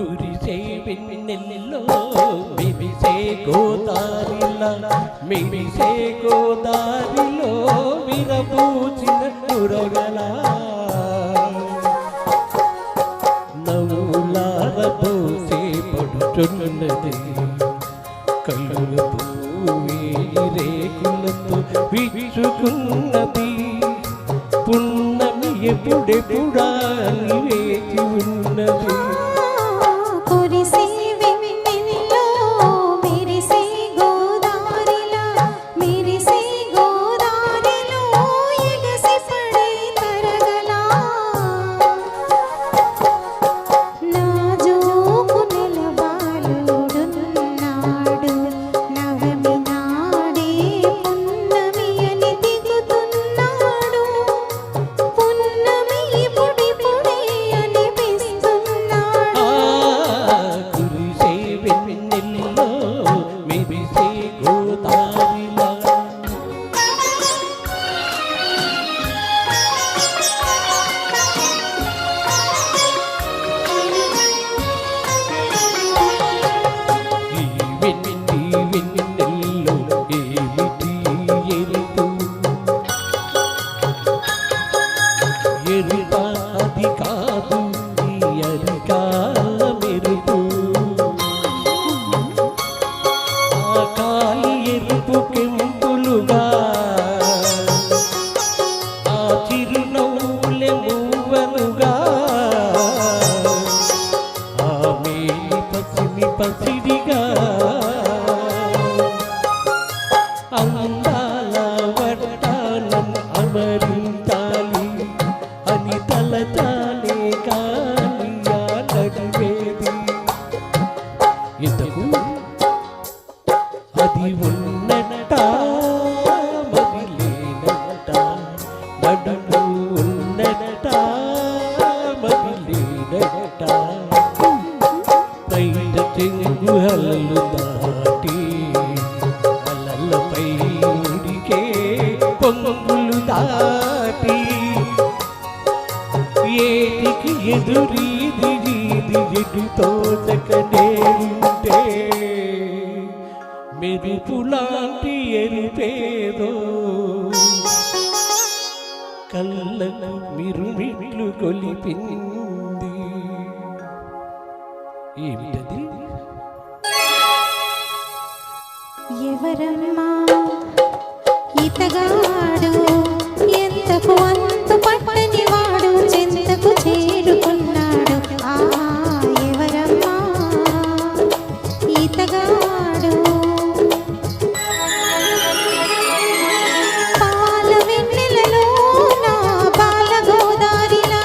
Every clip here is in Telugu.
కురిసే వెన్నెల్లో మెరిసే గోదారిలా మెరిసే గోదారిలో విరబూచిన మురగలా నవ్వులార పోసే పడుతున్నది కళ్ళు పూవేలి రేకులతో విచ్చుకున్నది పున్నమి ఎప్పుడెప్పుడా వేచి ఉన్నది పసిడిగా అందాల వడ్డానం అమరించాలి అని తలచాలే కాని నడివేది ఇంతకు అది ఉన్నట్ట మరి లేనట్ట నడుము ఉన్నట్ట మరి లేనట్ట చెంగు హలలు దాటి అలలపై ఉడికే పొంగులు దాటి ఏటికి ఎదురీది వీధి ఎటుతో చక్కనే ఉంటే మెరుపులాంటి ఎరుపేదో కళ్ళను మిరుమిట్లు కొలిపింది ఏమిటది ఎవరమ్మా ఇతగాడు ఎంతకు అంతు పట్టని వాడు చెంతకు చేరుకున్నాడు ఆ ఎవరమ్మా ఇతగాడు పాల వెన్నెలలో నా బాల గోదారిలా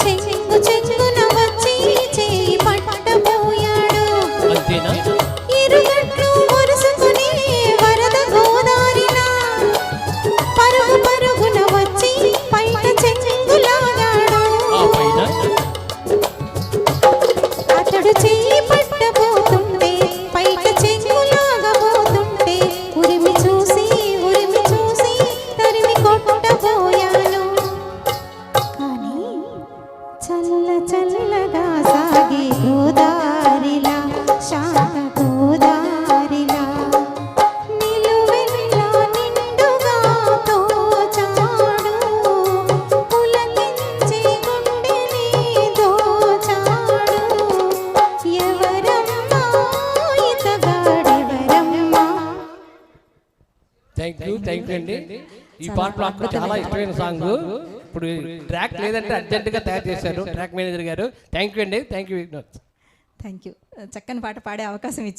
చెంగు చెంగున వచ్చి చేయి పట్టబోయాడు అంతేనా చల్లగా సాగే గోదారిలా శాంత గోదారిలా నిలువెల్లా నిండుగా తోచాడు పులకించే గుండెని దోచాడు ఎవరమ్మా ఇతగాడెవరమ్మా. థ్యాంక్ యూ అండి. ఈ పాట నాకు చాలా ఇష్టమైన సాంగ్. ఇప్పుడు ట్రాక్ లేదంటే అర్జెంటుగా తయారు చేశారు ట్రాక్ మేనేజర్ గారు. థ్యాంక్ యూ అండి. Thank you. చక్కని పాట పాడే అవకాశం ఇచ్చారు.